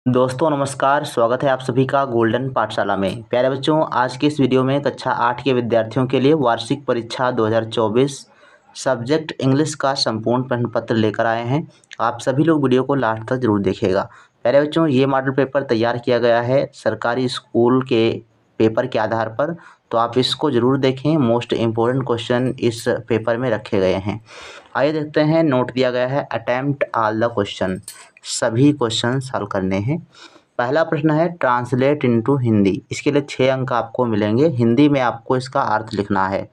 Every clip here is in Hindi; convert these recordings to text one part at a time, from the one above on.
दोस्तों नमस्कार, स्वागत है आप सभी का गोल्डन पाठशाला में। प्यारे बच्चों, आज के इस वीडियो में कक्षा 8 के विद्यार्थियों के लिए वार्षिक परीक्षा 2024 सब्जेक्ट इंग्लिश का संपूर्ण प्रश्न पत्र लेकर आए हैं। आप सभी लोग वीडियो को लास्ट तक जरूर देखिएगा। प्यारे बच्चों, ये मॉडल पेपर तैयार किया गया है सरकारी स्कूल के पेपर के आधार पर, तो आप इसको ज़रूर देखें। मोस्ट इम्पोर्टेंट क्वेश्चन इस पेपर में रखे गए हैं। आइए देखते हैं। नोट दिया गया है अटेम्प्ट ऑल द क्वेश्चन, सभी क्वेश्चन सॉल्व करने हैं। पहला प्रश्न है ट्रांसलेट इनटू हिंदी। इसके लिए 6 अंक आपको मिलेंगे। हिंदी में आपको इसका अर्थ लिखना है।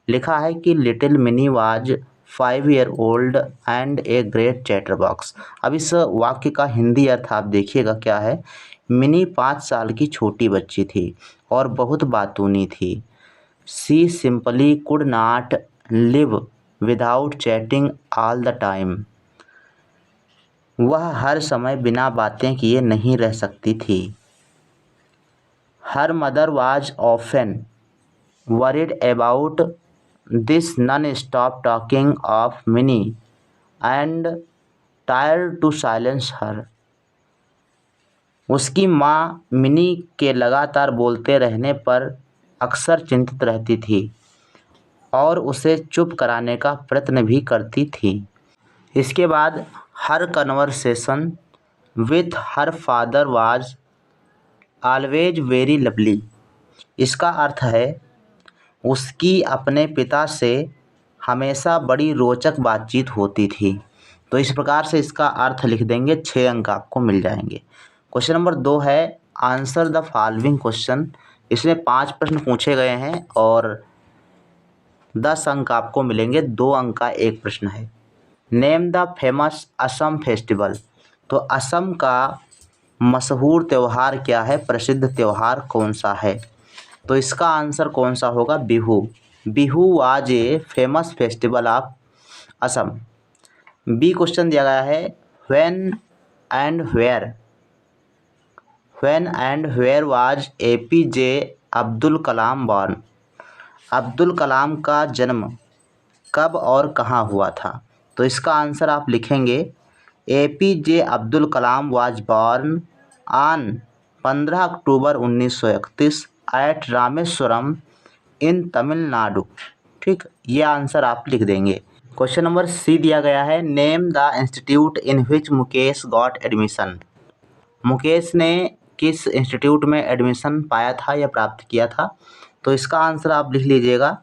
लिखा है कि little mini was 5 year old and a great chatter box. अब इस वाक्य का हिंदी अर्थ आप देखिएगा क्या है। मिनी 5 साल की छोटी बच्ची थी और बहुत बातूनी थी। She simply could not live without chatting all the time. वह हर समय बिना बातें किए नहीं रह सकती थी। Her mother was often worried about this non stop talking of Mini and tired to silence her. उसकी माँ मिनी के लगातार बोलते रहने पर अक्सर चिंतित रहती थी और उसे चुप कराने का प्रयत्न भी करती थी। इसके बाद her conversation with her father was always very lovely. इसका अर्थ है उसकी अपने पिता से हमेशा बड़ी रोचक बातचीत होती थी। तो इस प्रकार से इसका अर्थ लिख देंगे। 6 अंक आपको मिल जाएंगे। क्वेश्चन नंबर 2 है आंसर द फॉलोइंग क्वेश्चन। इसमें 5 प्रश्न पूछे गए हैं और 10 अंक आपको मिलेंगे। 2 अंक का एक प्रश्न है। Name the famous Assam festival. तो असम का मशहूर त्यौहार क्या है, प्रसिद्ध त्यौहार कौन सा है? तो इसका आंसर कौन सा होगा? Bihu. Bihu was a famous festival of Assam. B question दिया गया है when and where was APJ Abdul Kalam born. Abdul Kalam का जन्म कब और कहाँ हुआ था? तो इसका आंसर आप लिखेंगे APJ Abdul Kalam was born on 15 October 1931 at Rameswaram in Tamil Nadu. ठीक, ये आंसर आप लिख देंगे। क्वेश्चन नंबर सी दिया गया है name the institute in which Mukesh got admission. Mukesh ने किस इंस्टीट्यूट में एडमिशन पाया था या प्राप्त किया था? तो इसका आंसर आप लिख लीजिएगा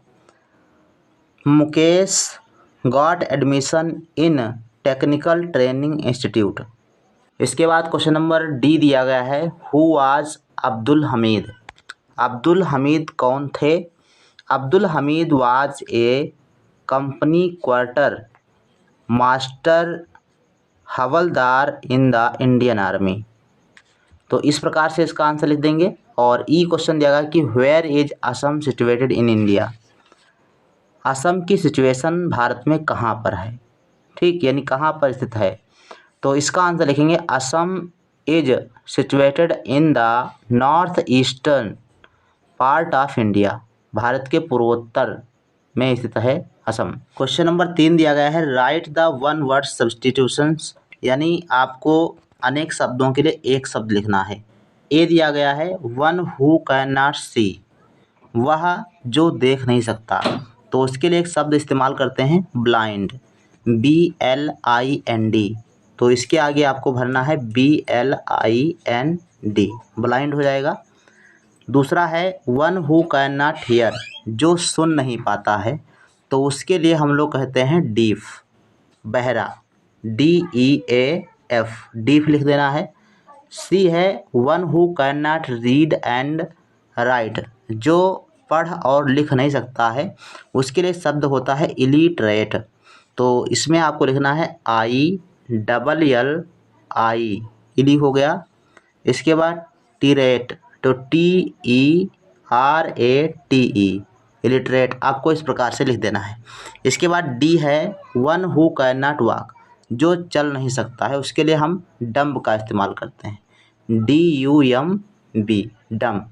Mukesh got admission in technical training institute. इसके बाद क्वेश्चन नंबर डी दिया गया है हु वाज अब्दुल हमीद। अब्दुल हमीद कौन थे? Abdul Hamid was a company quarter master havildar in the Indian army. तो इस प्रकार से इसका आंसर लिख देंगे। और ई क्वेश्चन दिया गया कि where is Assam situated in India. Assam की सिचुएशन भारत में कहाँ पर है? ठीक, यानी कहाँ पर स्थित है? तो इसका आंसर लिखेंगे Assam is situated in the north eastern part of India. Bharat के पूर्वोत्तर में स्थित है असम। क्वेश्चन नंबर 3 दिया गया है right the one word substitutions, यानी आपको अनेक शब्दों के लिए एक शब्द लिखना है। ए दिया गया है वन हु कैन नॉट सी, वह जो देख नहीं सकता। तो उसके लिए एक शब्द इस्तेमाल करते हैं ब्लाइंड, BLIND। तो इसके आगे आपको भरना है BLIND, ब्लाइंड हो जाएगा। दूसरा है one who can not here, जो सुन नहीं पाता है। तो उसके लिए हम लोग कहते हैं डीफ, बहरा, DEAF, डीफ लिख देना है। सी है one who can not read and right, जो पढ़ और लिख नहीं सकता है। उसके लिए शब्द होता है इलिटरेट। तो इसमें आपको लिखना है ILLI, इली हो गया। इसके बाद टीरेट, तो TERATE, इलिटरेट, आपको इस प्रकार से लिख देना है। इसके बाद डी है one who can not walk, जो चल नहीं सकता है। उसके लिए हम डम्ब का इस्तेमाल करते हैं, DUMB, डम्ब।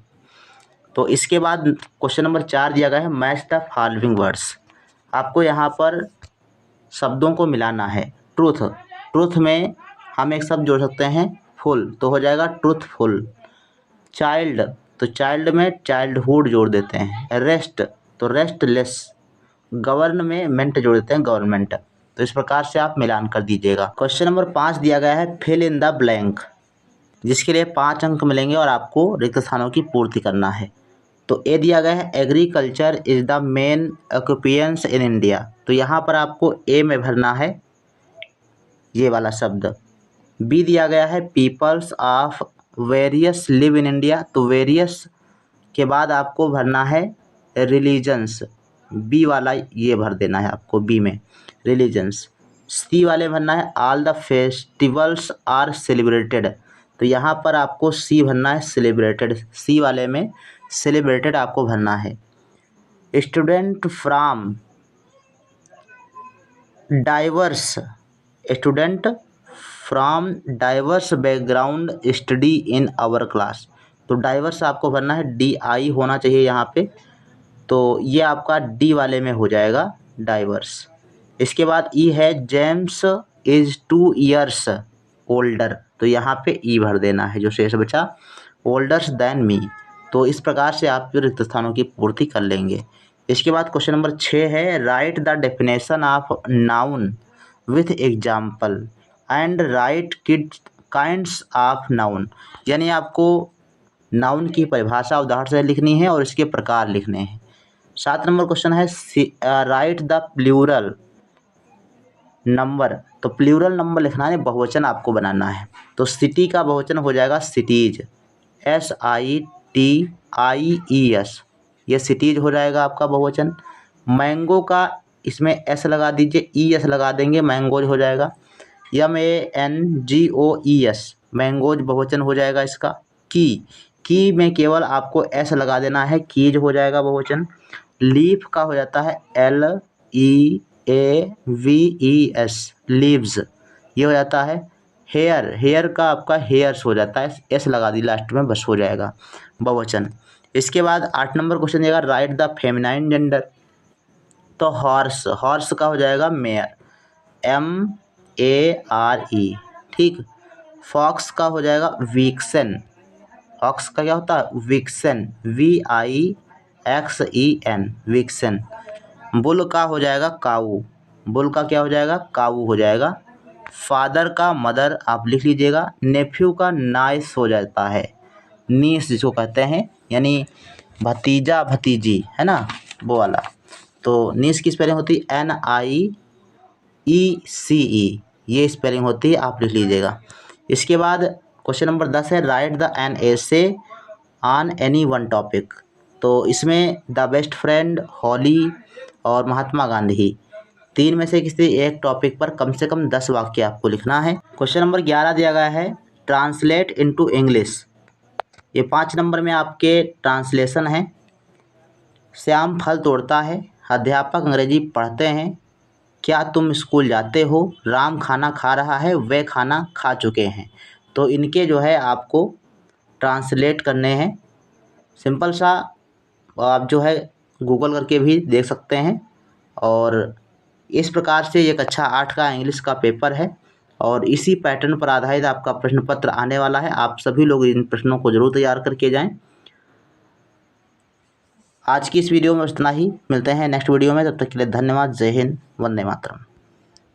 तो इसके बाद क्वेश्चन नंबर 4 दिया गया है मैच द फॉलोइंग वर्ड्स। आपको यहाँ पर शब्दों को मिलाना है। ट्रूथ, ट्रूथ में हम एक शब्द जोड़ सकते हैं ट्रूथफुल तो हो जाएगा ट्रूथफुल। चाइल्ड तो चाइल्ड में चाइल्डहुड जोड़ देते हैं। रेस्ट तो रेस्टलेस। गवर्न में मेंट जोड़ देते हैं गवर्नमेंट। तो इस प्रकार से आप मिलान कर दीजिएगा। क्वेश्चन नंबर 5 दिया गया है फिल इन द ब्लैंक, जिसके लिए 5 अंक मिलेंगे और आपको रिक्त स्थानों की पूर्ति करना है। तो ए दिया गया है agriculture is the main occupations in India. तो यहाँ पर आपको ए में भरना है ये वाला शब्द। बी दिया गया है peoples of various live in India. तो वेरियस के बाद आपको भरना है रिलीजन्स। बी वाला ये भर देना है आपको, बी में रिलीजन्स। सी वाले भरना है all the festivals are celebrated. तो यहाँ पर आपको सी भरना है सेलिब्रेटेड। सी वाले में सेलिब्रेटेड आपको भरना है। Student from diverse background study in our class. तो डाइवर्स आपको भरना है, DI होना चाहिए यहाँ पे। तो ये आपका डी वाले में हो जाएगा डाइवर्स। इसके बाद ई है जेम्स इज़ 2 years ओल्डर। तो यहाँ पे ई भर देना है जो शेष बचा, ओल्डर्स दैन मी। तो इस प्रकार से आप रिक्त स्थानों की पूर्ति कर लेंगे। इसके बाद क्वेश्चन नंबर 6 है right the definition of noun with example and right kinds of noun. यानी आपको नाउन की परिभाषा उदाहरण से लिखनी है और इसके प्रकार लिखने हैं। 7 नंबर क्वेश्चन है राइट द प्लूरल नंबर। तो प्लूरल नंबर लिखना है, बहुवचन आपको बनाना है। तो सिटी का बहुवचन हो जाएगा सिटीज, SITIES, ये सिटीज हो जाएगा आपका बहुवचन। मैंगो का इसमें S लगा दीजिए, ES लगा देंगे, मैंगोज हो जाएगा। MANGOES, मैंगोज बहुवचन हो जाएगा इसका। की में केवल आपको S लगा देना है, कीज हो जाएगा बहुवचन। लीफ का हो जाता है LEAVES, लीव्स, ये हो जाता है। हेयर का आपका हेयर्स हो जाता है, S लगा दी लास्ट में, बस हो जाएगा बहुवचन। इसके बाद 8 नंबर क्वेश्चन देगा राइट द फेमिनाइन जेंडर। तो हॉर्स का हो जाएगा मेयर, MARE, ठीक। फॉक्स का हो जाएगा विक्सन। फॉक्स का क्या होता है विक्सन, VIXEN, विक्सन। बुल का हो जाएगा काऊ, बुल का क्या हो जाएगा काऊ हो जाएगा। फादर का मदर आप लिख लीजिएगा। नेफ्यू का नाइस हो जाता है, नीस जिसको कहते हैं, यानी भतीजा भतीजी है ना, वो वाला। तो नीस की स्पेलिंग होती है NIECE, ये स्पेलिंग होती है, आप लिख लीजिएगा। इसके बाद क्वेश्चन नंबर 10 है right the an essay on any one topic. तो इसमें द बेस्ट फ्रेंड, होली और महात्मा गांधी, 3 में से किसी एक टॉपिक पर कम से कम 10 वाक्य आपको लिखना है। क्वेश्चन नंबर 11 दिया गया है ट्रांसलेट इनटू इंग्लिश। ये 5 नंबर में आपके ट्रांसलेशन है। श्याम फल तोड़ता है, अध्यापक अंग्रेजी पढ़ते हैं, क्या तुम स्कूल जाते हो, राम खाना खा रहा है, वे खाना खा चुके हैं। तो इनके जो है आपको ट्रांसलेट करने हैं। सिंपल सा आप जो है गूगल करके भी देख सकते हैं। और इस प्रकार से ये कक्षा 8 का इंग्लिश का पेपर है और इसी पैटर्न पर आधारित आपका प्रश्न पत्र आने वाला है। आप सभी लोग इन प्रश्नों को जरूर तैयार करके जाएं। आज की इस वीडियो में इतना ही, मिलते हैं नेक्स्ट वीडियो में, तब तक के लिए धन्यवाद। जय हिंद, वंदे मातरम।